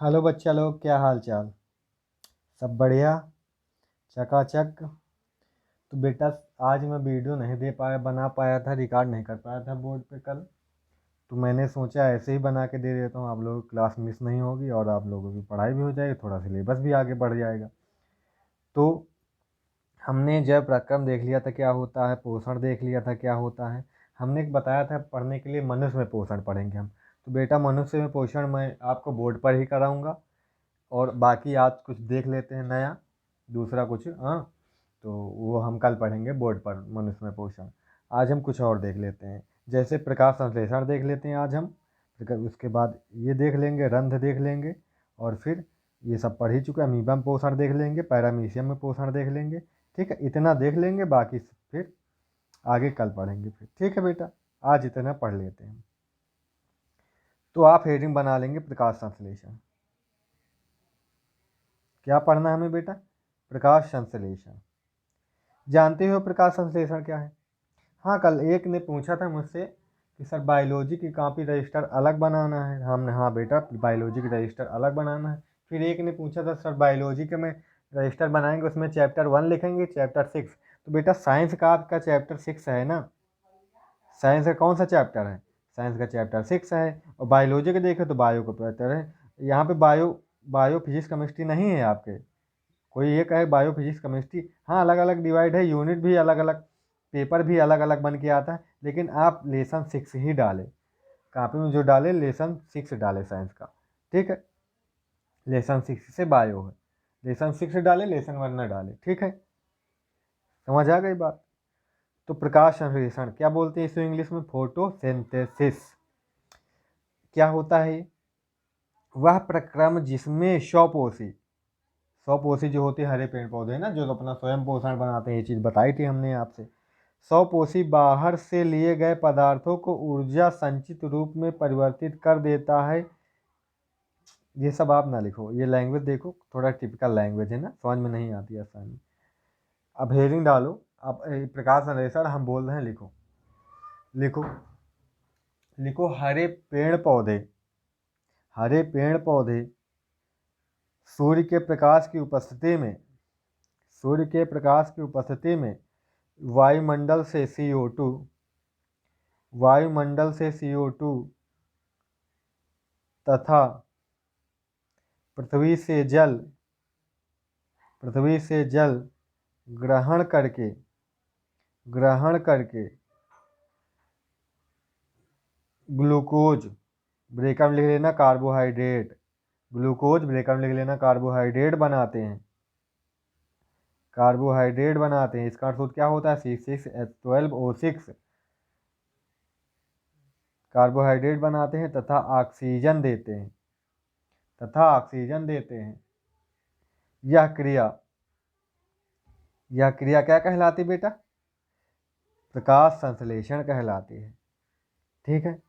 Hello बच्चा लोग, क्या हाल चाल। सब बढ़िया, चकाचक। तो बेटा, आज मैं वीडियो नहीं दे पाया, बना पाया था, रिकॉर्ड नहीं कर पाया था बोर्ड पे कल। तो मैंने सोचा ऐसे ही बना के दे देता हूँ, आप लोगों की क्लास मिस नहीं होगी और आप लोगों की पढ़ाई भी हो जाएगी, थोड़ा सिलेबस भी आगे बढ़ जाएगा। तो हमने जब प्रक्रम देख लिया था क्या होता है, पोषण देख लिया था क्या होता है। हमने एक बताया था पढ़ने के लिए मनुष्य में पोषण पढ़ेंगे हम। तो बेटा, मनुष्य में पोषण मैं आपको बोर्ड पर ही कराऊंगा, और बाकी आज कुछ देख लेते हैं नया, दूसरा कुछ। हाँ, तो वो हम कल पढ़ेंगे बोर्ड पर, मनुष्य में पोषण। आज हम कुछ और देख लेते हैं, जैसे प्रकाश संश्लेषण देख लेते हैं आज हम। उसके बाद ये देख लेंगे, रंध्र देख लेंगे, और फिर ये सब पढ़ ही चुके हैं, अमीबा में पोषण देख लेंगे, पैरामीशियम में पोषण देख लेंगे। ठीक है, इतना देख लेंगे, बाकी फिर आगे कल पढ़ेंगे फिर। ठीक है बेटा, आज इतना पढ़ लेते हैं। तो आप हेडिंग बना लेंगे प्रकाश संश्लेषण। क्या पढ़ना है हमें बेटा? प्रकाश संश्लेषण। जानते हो प्रकाश संश्लेषण क्या है? हाँ, कल एक ने पूछा था मुझसे कि सर बायोलॉजी की कॉपी रजिस्टर अलग बनाना है। हमने हाँ बेटा, बायोलॉजी की रजिस्टर अलग बनाना है। फिर एक ने पूछा था सर बायोलॉजी के में रजिस्टर बनाएंगे, उसमें चैप्टर 1 लिखेंगे, चैप्टर 6। तो बेटा, साइंस का आपका चैप्टर 6 है ना। साइंस का कौन सा चैप्टर है? साइंस का चैप्टर 6 है। और बायोलॉजी के देखें तो बायो का चैप्टर है। यहाँ पे बायो फिजिक्स केमिस्ट्री नहीं है आपके। कोई ये कहे बायो फिजिक्स केमिस्ट्री, हाँ अलग अलग डिवाइड है, यूनिट भी अलग अलग, पेपर भी अलग अलग बन के आता है, लेकिन आप लेसन 6 ही डालें। कॉपी में जो डाले लेसन 6 डाले साइंस का। ठीक है, लेसन 6 से बायो है, लेसन 6 डाले, लेसन 1 न डाले। ठीक है, समझ आ गई बात? तो प्रकाश संश्लेषण क्या बोलते हैं इसे इंग्लिश में? फोटोसिंथेसिस। क्या होता है? वह प्रक्रम जिसमें सौपोषी जो होते हैं हरे पेड़ पौधे ना, जो अपना स्वयं पोषण बनाते हैं, ये चीज़ बताई थी हमने आपसे। सौपोषी बाहर से लिए गए पदार्थों को ऊर्जा संचित रूप में परिवर्तित कर देता है। ये सब आप ना लिखो, ये लैंग्वेज देखो, थोड़ा टिपिकल लैंग्वेज है ना, समझ में नहीं आती आसानी। अब हेडिंग डालो। अब प्रकाश संश्लेषण हम बोल रहे हैं, लिखो लिखो लिखो। हरे पेड़ पौधे सूर्य के प्रकाश की उपस्थिति में वायुमंडल से CO2 तथा पृथ्वी से जल ग्रहण करके ग्लूकोज, ब्रेकअप लिख लेना, कार्बोहाइड्रेट बनाते हैं। इसका अर्थ क्या होता है? C6H12O6 कार्बोहाइड्रेट बनाते हैं तथा ऑक्सीजन देते हैं। यह क्रिया क्या कहलाती बेटा? प्रकाश संश्लेषण कहलाती है। ठीक है,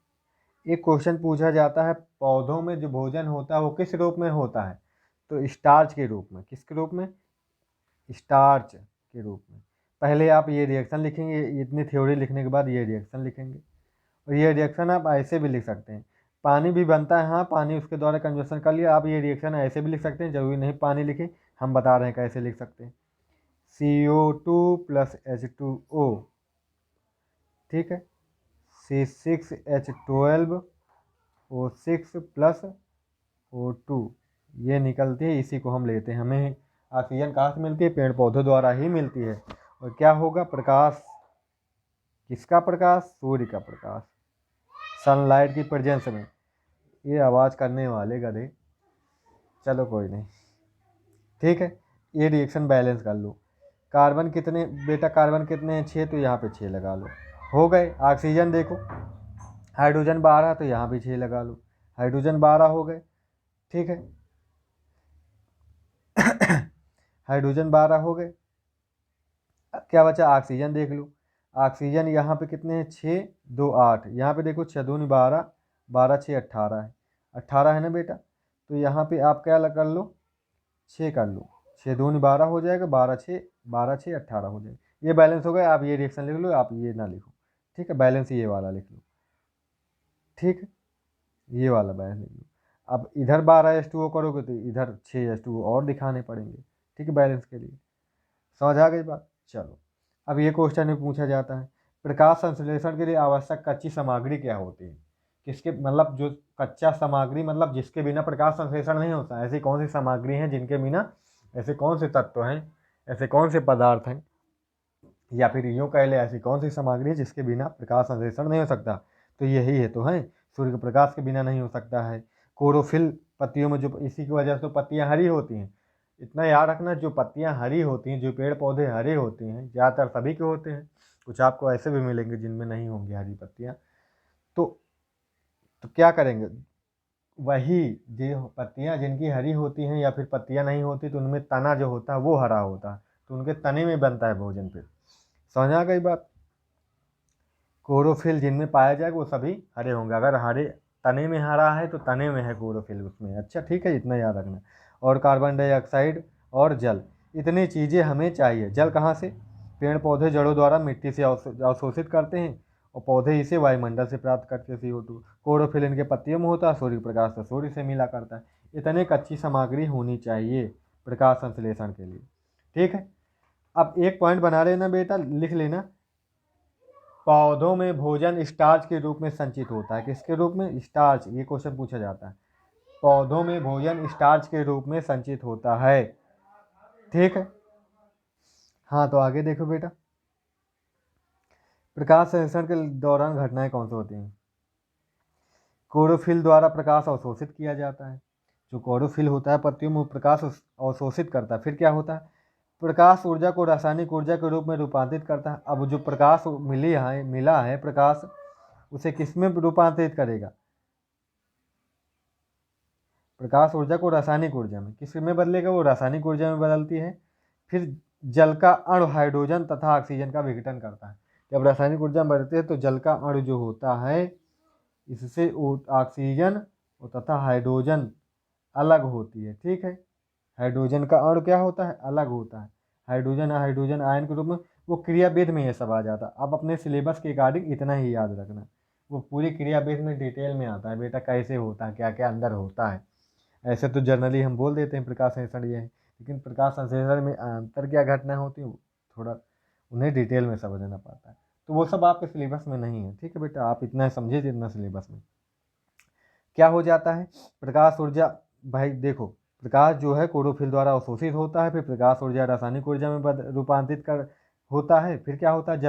एक क्वेश्चन पूछा जाता है, पौधों में जो भोजन होता है वो किस रूप में होता है? तो स्टार्च के रूप में। किसके रूप में? स्टार्च के रूप में। पहले आप ये रिएक्शन लिखेंगे, इतनी थ्योरी लिखने के बाद ये रिएक्शन लिखेंगे। और ये रिएक्शन आप ऐसे भी लिख सकते हैं, पानी भी बनता है, हाँ पानी उसके द्वारा कन्वर्सन कर लिया। आप ये रिएक्शन ऐसे भी लिख सकते हैं, जरूरी नहीं पानी लिखें, हम बता रहे हैं कैसे लिख सकते हैं। CO2 + H2O। ठीक है, C6H12O6 + ये निकलती है, इसी को हम लेते हैं। हमें ऑक्सीजन कहाँ से मिलती है? पेड़ पौधों द्वारा ही मिलती है। और क्या होगा? प्रकाश। किसका प्रकाश? सूर्य का प्रकाश, सनलाइट की प्रेजेंस में। ये आवाज़ करने वाले गधे, चलो कोई नहीं। ठीक है, ये रिएक्शन बैलेंस कर लो। कार्बन कितने बेटा? कार्बन कितने हैं? 6, तो यहाँ पे 6 लगा लो, हो गए। ऑक्सीजन देखो, हाइड्रोजन 12, तो यहाँ भी 6 लगा लो, हाइड्रोजन 12 हो गए। ठीक है, हाइड्रोजन 12 हो गए। अब क्या बचा? ऑक्सीजन देख लो। ऑक्सीजन यहाँ पे कितने हैं? 6, 2, 8। यहाँ पे देखो 6 दूनी 12, 12 6 18 है, 18 है ना बेटा। तो यहाँ पे आप क्या कर लो? 6 कर लो, 6 दूनी 12 हो जाएगा, 12 6 18 हो जाएगा। ये बैलेंस हो गया। आप ये रिएक्शन लिख लो, आप ये ना लिखो। ठीक है, बैलेंस ये वाला लिख लो। ठीक है, ये वाला बैलेंस लिख लो। अब इधर 12H2O करोगे तो इधर 6H2O और दिखाने पड़ेंगे, ठीक है, बैलेंस के लिए। समझ आ गई बात। चलो अब ये क्वेश्चन में पूछा जाता है, प्रकाश संश्लेषण के लिए आवश्यक कच्ची सामग्री क्या होती है। किसके मतलब जो कच्चा सामग्री मतलब जिसके बिना प्रकाश संश्लेषण नहीं होता, ऐसी कौन सी सामग्री हैं जिनके बिना, ऐसे कौन से तत्व हैं, ऐसे कौन से पदार्थ हैं, या फिर यूँ कह ले ऐसी कौन सी सामग्री है जिसके बिना प्रकाश संश्लेषण नहीं हो सकता। तो यही है तो है, सूर्य के प्रकाश के बिना नहीं हो सकता है। क्लोरोफिल पत्तियों में जो, इसी की वजह से तो पत्तियां हरी होती हैं। इतना याद रखना, जो पत्तियां हरी होती हैं, जो पेड़ पौधे हरे होते हैं, ज़्यादातर सभी के होते हैं, कुछ आपको ऐसे भी मिलेंगे जिनमें नहीं होंगी हरी पत्तियां। तो क्या करेंगे, वही जो पत्तियां जिनकी हरी होती हैं या फिर पत्तियां नहीं होती तो उनमें तना जो होता है वो हरा होता है, तो उनके तने में बनता है भोजन। फिर समझ आ गई बात। क्लोरोफिल जिनमें पाया जाएगा वो सभी हरे होंगे, अगर हरे तने में हरा है तो तने में है क्लोरोफिल उसमें। अच्छा ठीक है, इतना याद रखना। और कार्बन डाइऑक्साइड और जल, इतनी चीज़ें हमें चाहिए। जल कहाँ से, पेड़ पौधे जड़ों द्वारा मिट्टी से अवशोषित करते हैं और पौधे इसे वायुमंडल से प्राप्त करते हैं CO2। क्लोरोफिल इनके पत्तियों में होता है, सूर्य प्रकाश तो सूर्य से मिला करता है। इतने कच्ची सामग्री होनी चाहिए प्रकाश संश्लेषण के लिए, ठीक है। अब एक पॉइंट बना लेना बेटा, लिख लेना, पौधों में भोजन स्टार्च के रूप में संचित होता है। किसके रूप में, स्टार्च, ये क्वेश्चन पूछा जाता है। पौधों में भोजन स्टार्च के रूप में संचित होता है, ठीक है। हाँ तो आगे देखो बेटा, प्रकाश संश्लेषण के दौरान घटनाएं कौन सी होती हैं। क्लोरोफिल द्वारा प्रकाश अवशोषित किया जाता है। जो क्लोरोफिल होता है पत्तियों में प्रकाश अवशोषित करता है। फिर क्या होता है, प्रकाश ऊर्जा को रासायनिक ऊर्जा के रूप में रूपांतरित करता है। अब जो प्रकाश मिला है प्रकाश, उसे किस में रूपांतरित करेगा, प्रकाश ऊर्जा को रासायनिक ऊर्जा में, किस में बदलेगा, वो रासायनिक ऊर्जा में बदलती है। फिर जल का अणु हाइड्रोजन तथा ऑक्सीजन का विघटन करता है। जब रासायनिक ऊर्जा में बढ़ती है तो जल का अणु जो होता है, इससे ऑक्सीजन तथा हाइड्रोजन अलग होती है, ठीक है। हाइड्रोजन का अणु क्या होता है, अलग होता है। हाइड्रोजन हाइड्रोजन आयन के रूप में, वो क्रियावेद में ये सब आ जाता है। अब अपने सिलेबस के अकॉर्डिंग इतना ही याद रखना, वो पूरी क्रियावेद में डिटेल में आता है बेटा, कैसे होता है, क्या क्या अंदर होता है। ऐसे तो जनरली हम बोल देते हैं प्रकाश संश्लेषण ये है, लेकिन प्रकाश संश्लेषण में अंतर क्या घटना होती है, थोड़ा उन्हें डिटेल में समझना पड़ता है। तो वो सब आपके सिलेबस में नहीं है, ठीक है बेटा, आप इतना समझिए जितना सिलेबस में। क्या हो जाता है, प्रकाश ऊर्जा, भाई देखो, प्रकाश जो है क्लोरोफिल द्वारा अवशोषित होता है, फिर प्रकाश ऊर्जा रासायनिक ऊर्जा में रूपांतरित कर होता है। फिर क्या होता है,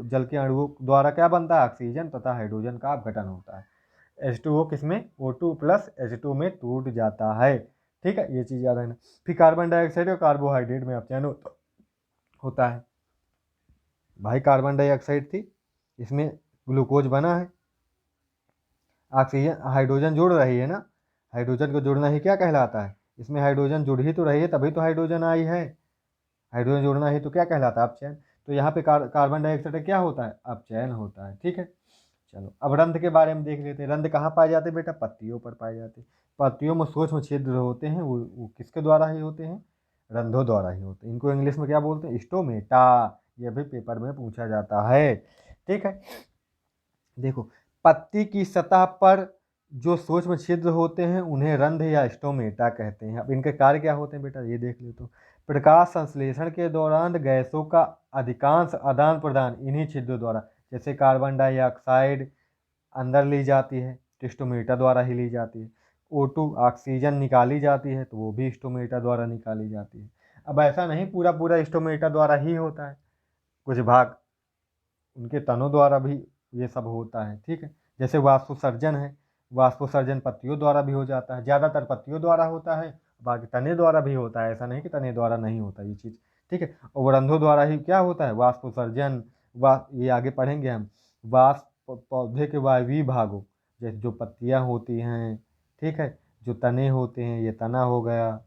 जल के अणुओं द्वारा क्या बनता है, ऑक्सीजन तथा हाइड्रोजन का अपघटन होता है। H2O किसमें, O2 प्लस H2 में टूट जाता है, ठीक है, ये चीज़ याद रखना। फिर कार्बन डाइऑक्साइड और कार्बोहाइड्रेट में अपचयन होता है। भाई कार्बन डाइऑक्साइड थी, इसमें ग्लूकोज बना है, ऑक्सीजन हाइड्रोजन जुड़ रही है ना, हाइड्रोजन को जुड़ना ही क्या कहलाता है, इसमें हाइड्रोजन जुड़ ही तो रही है तभी तो हाइड्रोजन आई है। हाइड्रोजन जुड़ना ही तो क्या कहलाता है, अपचयन। तो यहाँ पे कार्बन डाइऑक्साइड क्या होता है, अपचयन होता है, ठीक है। चलो अब रंध्र के बारे में देख लेते हैं। रंध्र कहाँ पाए जाते हैं बेटा, पत्तियों पर पाए जाते हैं। पत्तियों में सूक्ष्म छिद्र होते हैं, वो किसके द्वारा ही होते हैं, रंध्रों द्वारा ही होते हैं। इनको इंग्लिश में क्या बोलते हैं, स्टोमेटा। ये भी पेपर में पूछा जाता है, ठीक है। देखो, पत्ती की सतह पर जो सूक्ष्म छिद्र होते हैं उन्हें रंध्र या स्टोमेटा कहते हैं। अब इनके कार्य क्या होते हैं बेटा, ये देख लो। तो प्रकाश संश्लेषण के दौरान गैसों का अधिकांश आदान प्रदान इन्हीं छिद्रों द्वारा, जैसे कार्बन डाइऑक्साइड अंदर ली जाती है तो स्टोमेटा द्वारा ही ली जाती है। O2 ऑक्सीजन निकाली जाती है तो वो भी स्टोमेटा द्वारा निकाली जाती है। अब ऐसा नहीं पूरा पूरा स्टोमेटा द्वारा ही होता है, कुछ भाग उनके तनों द्वारा भी ये सब होता है, ठीक है। जैसे वाष्पोत्सर्जन है, वाष्पोत्सर्जन पत्तियों द्वारा भी हो जाता है, ज़्यादातर पत्तियों द्वारा होता है, बाकी तने द्वारा भी होता है, ऐसा नहीं कि तने द्वारा नहीं होता ये चीज़, ठीक है। और रंध्रों द्वारा ही क्या होता है, वाष्पोत्सर्जन। ये आगे पढ़ेंगे हम। वाष्प पौधे के वायवीय भागों, जैसे जो पत्तियाँ होती हैं, ठीक है, जो तने होते हैं, ये तना हो गया,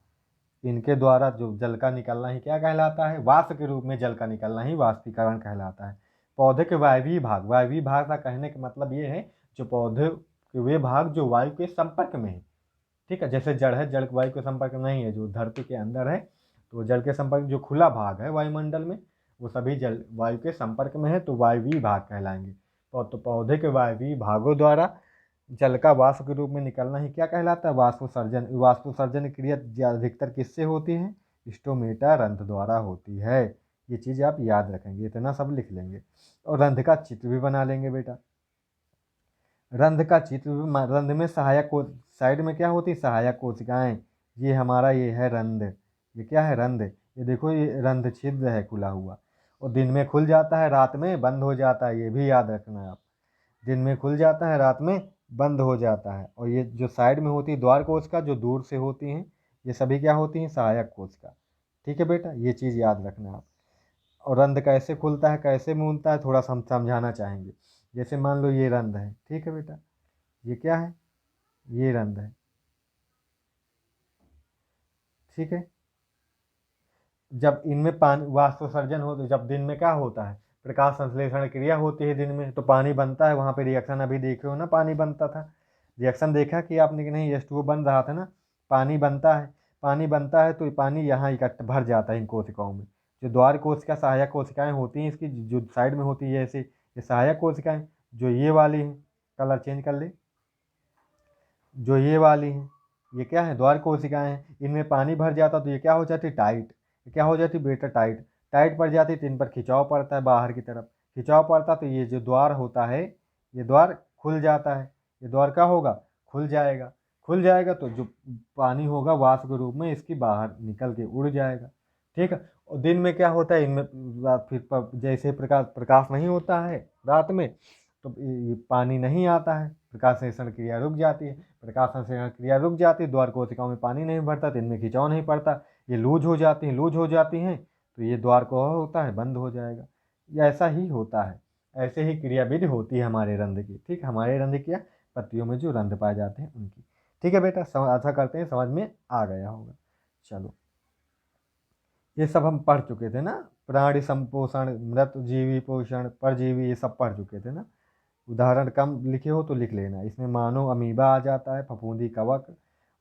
इनके द्वारा जो जल का निकलना ही क्या कहलाता है, वाष्प के रूप में जल का निकलना ही वाष्पीकरण कहलाता है। पौधे के वायवीय भाग, वायवीय भाग का कहने का मतलब ये है जो पौधे के वे भाग जो वायु के संपर्क में है, ठीक है। जैसे जड़ है, जड़ वायु के संपर्क में नहीं है, जो धरती के अंदर है तो जल के संपर्क, जो खुला भाग है वायुमंडल में वो सभी जल वायु के संपर्क में है तो वायवीय भाग कहलाएंगे। तो पौधे के वायवीय भागों द्वारा जल का वाष्प के रूप में निकलना ही क्या कहलाता है? वाष्पोत्सर्जन। वाष्पोत्सर्जन क्रिया अधिकतर किससे होती है? स्टोमेटा रंध्र द्वारा होती है। ये चीज़ आप याद रखेंगे, इतना सब लिख लेंगे। और रंध्र का चित्र भी बना लेंगे बेटा। रंध्र का चित्र रंध्र में सहायक साइड में क्या होती है? सहायक कोशिकाएं। ये हमारा ये है रंध्र। ये क्या है? रंध्र। ये देखो, ये रंध्र छिद्र है खुला हुआ, और दिन में खुल जाता है, रात में बंद हो जाता है। ये भी याद रखना है आप। दिन में खुल जाता है, रात में बंद हो जाता है। और ये जो साइड में होती है द्वार कोशिका, जो दूर से होती हैं, ये सभी क्या होती हैं? सहायक कोशिका। ठीक है बेटा, ये चीज़ याद रखना आप। और रंध्र कैसे खुलता है, कैसे मूंदता है, थोड़ा समझाना चाहेंगे। जैसे मान लो ये रंध्र है, ठीक है बेटा, ये क्या है? ये रंध्र है, ठीक है। जब इनमें पानी वाष्पोत्सर्जन हो, तो जब दिन में क्या होता है? प्रकाश संश्लेषण क्रिया होती है दिन में, तो पानी बनता है। वहाँ पे रिएक्शन अभी देखे हो ना, पानी बनता था। रिएक्शन देखा कि आपने कि नहीं? H2O बन रहा था ना, पानी बनता है। पानी बनता है तो पानी यहाँ इकट्ठा भर जाता है इन कोशिकाओं में। जो द्वार कोशिका सहायक कोशिकाएं होती हैं इसकी, जो साइड में होती है ऐसे, ये सहायक कोशिकाएं। जो ये वाली हैं, कलर चेंज कर ले, जो ये वाली हैं, ये क्या है? द्वार कोशिकाएं हैं। इनमें पानी भर जाता तो ये क्या हो जाती? टाइट। ये क्या हो जाती बेटा? टाइट। टाइट पड़ जाती तो इन पर खिंचाव पड़ता है बाहर की तरफ। खिंचाव पड़ता तो ये जो द्वार होता है, ये द्वार खुल जाता है। ये द्वार क्या होगा? खुल जाएगा। खुल जाएगा तो जो पानी होगा वाष्प के रूप में इसकी बाहर निकल के उड़ जाएगा। ठीक है। और दिन में क्या होता है? इनमें फिर जैसे प्रकाश प्रकाश नहीं होता है रात में, तो ये पानी नहीं आता है, प्रकाश संश्लेषण क्रिया रुक जाती है। प्रकाश संश्लेषण क्रिया रुक जाती है, द्वार कोशिकाओं में पानी नहीं भरता तो इनमें खिंचाव नहीं पड़ता, ये लूज हो जाती हैं। लूज हो जाती हैं तो ये द्वार को होता है बंद हो जाएगा। ये ऐसा ही होता है। ऐसे ही क्रियाविधि होती है हमारे रंध्र की। ठीक, हमारे रंध्र की पत्तियों में जो रंध्र पाए जाते हैं उनकी। ठीक है बेटा, ऐसा करते हैं, समझ में आ गया होगा। चलो, ये सब हम पढ़ चुके थे ना। प्राणी संपोषण, मृत जीवी पोषण, परजीवी, ये सब पढ़ चुके थे ना। उदाहरण कम लिखे हो तो लिख लेना। इसमें मानो अमीबा आ जाता है, फफूंदी कवक,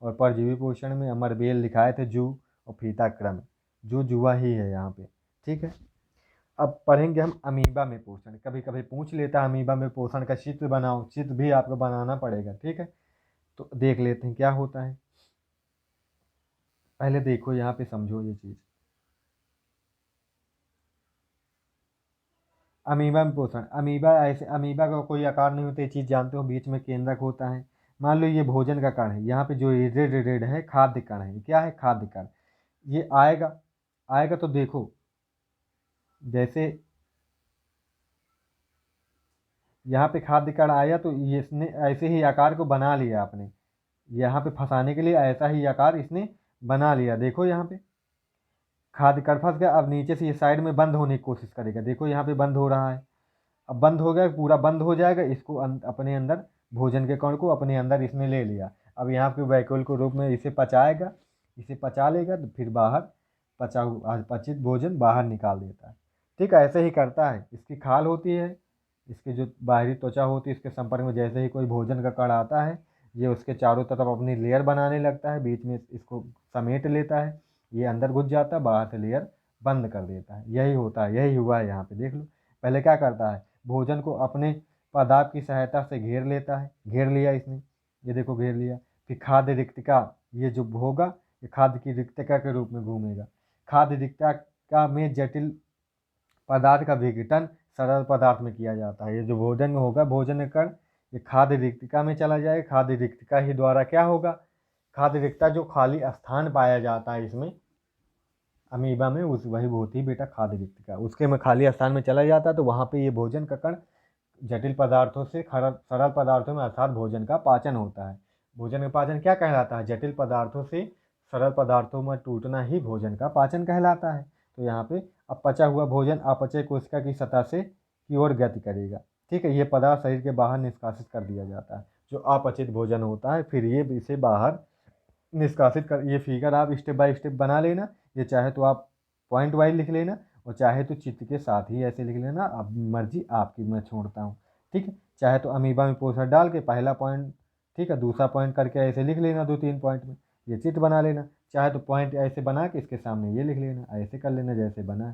और परजीवी पोषण में अमरबेल लिखाए थे जू, और फीता क्रम। जू जुआ ही है यहाँ पे। ठीक है। अब पढ़ेंगे हम अमीबा में पोषण। कभी कभी पूछ लेता है अमीबा में पोषण का चित्र बनाओ, चित्र भी आपको बनाना पड़ेगा। ठीक है, तो देख लेते हैं क्या होता है। पहले देखो यहाँ पे, समझो ये चीज़। अमीबा में पोषण। अमीबा ऐसे, अमीबा का कोई आकार नहीं होता, ये चीज़ जानते हो। बीच में केंद्रक होता है। मान लो ये भोजन का कण है, यहाँ पे जो रेड रेड है खाद्य कण है। क्या है? खाद्य कण। ये आएगा, आएगा तो देखो, जैसे यहाँ पे खाद्य कण आया तो ये इसने ऐसे ही आकार को बना लिया आपने। यहाँ पे फंसाने के लिए ऐसा ही आकार इसने बना लिया। देखो यहाँ पे खाद्य कण फंस गया। अब नीचे से ये साइड में बंद होने की कोशिश करेगा। देखो यहाँ पे बंद हो रहा है। अब बंद हो गया, पूरा बंद हो जाएगा। इसको अपने अंदर, भोजन के कण को अपने अंदर इसने ले लिया। अब यहाँ पे वैक्यूल के रूप में इसे पचाएगा। इसे पचा लेगा तो फिर बाहर पचित भोजन बाहर निकाल देता है। ठीक है, ऐसे ही करता है। इसकी खाल होती है, इसकी जो बाहरी त्वचा होती है, इसके संपर्क में जैसे ही कोई भोजन का कण आता है, ये उसके चारों तरफ अपनी लेयर बनाने लगता है, बीच में इसको समेट लेता है। ये अंदर घुस जाता है, बाहर से लेयर बंद कर देता है। यही होता है, यही हुआ है यहाँ पे। देख लो, पहले क्या करता है? भोजन को अपने पादाप की सहायता से घेर लेता है। घेर लिया इसने, ये देखो घेर लिया। फिर खाद्य रिक्तिका, ये जो होगा, ये खाद्य की रिक्तिका के रूप में घूमेगा। खाद्य रिक्तिका में जटिल पदार्थ का विघटन सरल पदार्थ में किया जाता है। ये जो भोजन में होगा, भोजन कण, ये खाद्य रिक्तिका में चला जाएगा। खाद्य रिक्तिका ही द्वारा क्या होगा? खाद्य रिक्तिका, जो खाली स्थान पाया जाता है इसमें अमीबा में, उस वही होती है बेटा खाद्य रिक्तिका। उसके में खाली स्थान में चला जाता है तो वहाँ पे ये भोजन का कण जटिल पदार्थों से सरल पदार्थों में, अर्थात भोजन का पाचन होता है। भोजन का पाचन क्या कहलाता है? जटिल पदार्थों से सरल पदार्थों में टूटना ही भोजन का पाचन कहलाता है। तो यहाँ पे अब पचा हुआ भोजन अपचय कोशिका की सतह से की ओर गति करेगा। ठीक है, ये पदार्थ शरीर के बाहर निष्कासित कर दिया जाता है, जो अपचित भोजन होता है। फिर ये इसे बाहर निष्कासित कर, ये फिगर आप स्टेप बाय स्टेप बना लेना। ये चाहे तो आप पॉइंट वाइज लिख लेना, और चाहे तो चित्र के साथ ही ऐसे लिख लेना। अब मर्जी आपकी, मैं छोड़ता हूँ। ठीक है, चाहे तो अमीबा में पोषण डाल के पहला पॉइंट, ठीक है, दूसरा पॉइंट करके ऐसे लिख लेना, 2-3 पॉइंट में ये चित्र बना लेना। चाहे तो पॉइंट ऐसे बना के इसके सामने ये लिख लेना, ऐसे कर लेना जैसे बना है।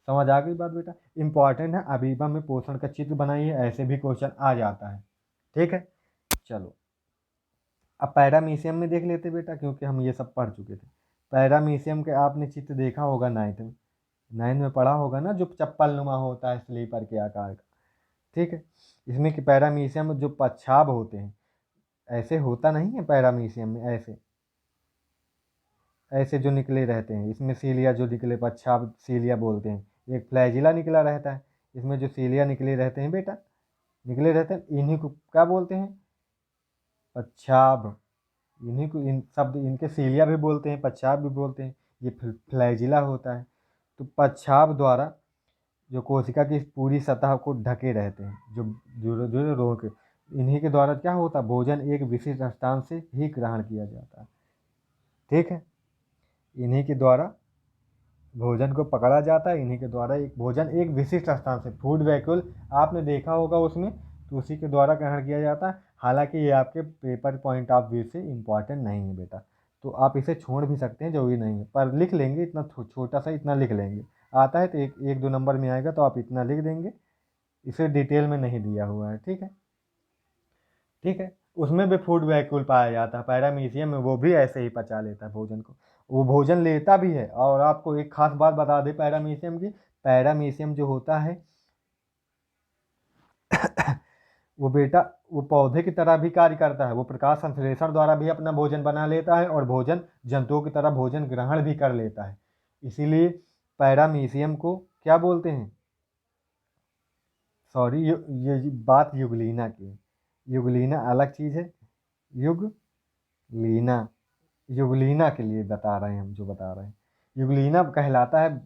समझ आ गई बात बेटा? इंपॉर्टेंट है, अमीबा में पोषण का चित्र बनाइए, ऐसे भी क्वेश्चन आ जाता है। ठीक है, चलो अब पैरामीशियम में देख लेते बेटा, क्योंकि हम ये सब पढ़ चुके थे। पैरामीशियम के आपने चित्र देखा होगा नाइन्थ में, नाइन्थ में पढ़ा होगा ना, जो चप्पल नुमा होता है स्लीपर के आकार का। ठीक है, इसमें कि पैरामीशियम में जो पच्छाब होते हैं, ऐसे होता नहीं है पैरामीशियम में, ऐसे ऐसे जो निकले रहते हैं, इसमें सीलिया जो निकले, पच्छाब सीलिया बोलते हैं। एक फ्लैजिला निकला रहता है, इसमें जो सीलिया निकले रहते हैं बेटा, निकले रहते हैं, इन्हीं को क्या बोलते हैं? पच्छाब। इन्हीं को, इन शब्द इनके सीलिया भी बोलते हैं, पच्छाब भी बोलते हैं। ये फ्लैजिला होता है। तो पच्छाब द्वारा जो कोशिका की पूरी सतह को ढके रहते हैं, जो जो जो रोग, इन्हीं के द्वारा क्या होता है, भोजन एक विशिष्ट स्थान से ही ग्रहण किया जाता है। ठीक है, इन्हीं के द्वारा भोजन को पकड़ा जाता है, इन्हीं के द्वारा एक भोजन एक विशिष्ट स्थान से, फूड वैक्यूल आपने देखा होगा उसमें, तो उसी के द्वारा ग्रहण किया जाता है। हालांकि ये आपके पेपर पॉइंट ऑफ व्यू से इम्पॉर्टेंट नहीं है बेटा, तो आप इसे छोड़ भी सकते हैं, जरूरी नहीं है, पर लिख लेंगे इतना, छोटा सा इतना लिख लेंगे। आता है तो एक एक दो नंबर में आएगा तो आप इतना लिख देंगे, इसे डिटेल में नहीं दिया हुआ है। ठीक है, ठीक है, उसमें भी फूड वैक्यूल पाया जाता है पैरामीशियम में, वो भी ऐसे ही पचा लेता है भोजन को, वो भोजन लेता भी है। और आपको एक खास बात बता दें पैरामीशियम की, पैरामीशियम जो होता है वो बेटा, वो पौधे की तरह भी कार्य करता है, वो प्रकाश संश्लेषण द्वारा भी अपना भोजन बना लेता है, और भोजन जंतुओं की तरह भोजन ग्रहण भी कर लेता है। इसीलिए पैरामीशियम को क्या बोलते हैं, सॉरी, ये बात युगलीना की है। युगलीना अलग चीज़ है, युगलीना, युगलीना के लिए बता रहे हैं हम, जो बता रहे हैं युगलीना कहलाता है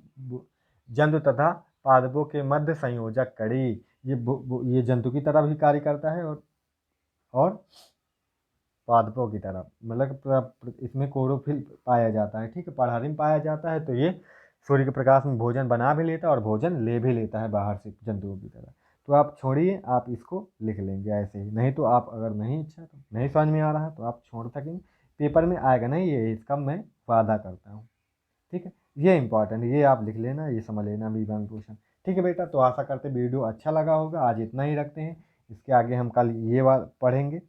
जंतु तथा पादपों के मध्य संयोजक कड़ी। ये जंतु की तरह भी कार्य करता है, और पादपों की तरह, मतलब इसमें क्लोरोफिल पाया जाता है। ठीक है, परागण पाया जाता है, तो ये सूर्य के प्रकाश में भोजन बना भी लेता है और भोजन ले भी लेता है बाहर से जंतुओं की तरह। तो आप छोड़िए, आप इसको लिख लेंगे ऐसे ही, नहीं तो आप अगर नहीं इच्छा तो नहीं समझ में आ रहा है तो आप छोड़ सकेंगे, पेपर में आएगा नहीं ये, इसका मैं वादा करता हूँ। ठीक है, ये इंपॉर्टेंट, ये आप लिख लेना, ये समझ लेना विज्ञान क्वेश्चन। ठीक है बेटा, तो आशा करते वीडियो अच्छा लगा होगा, आज इतना ही रखते हैं। इसके आगे हम कल ये पढ़ेंगे।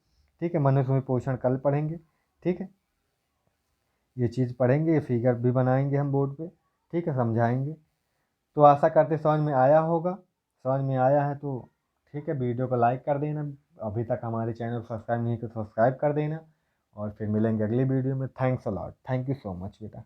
ठीक है, मनुष्य में पोषण कल पढ़ेंगे। ठीक है, ये चीज़ पढ़ेंगे, ये फिगर भी बनाएंगे हम बोर्ड पे। ठीक है, समझाएंगे। तो आशा करते समझ में आया होगा, समझ में आया है तो ठीक है, वीडियो को लाइक कर देना, अभी तक हमारे चैनल को सब्सक्राइब नहीं किया तो सब्सक्राइब कर देना, और फिर मिलेंगे अगली वीडियो में। Thanks a lot, thank you so much बेटा।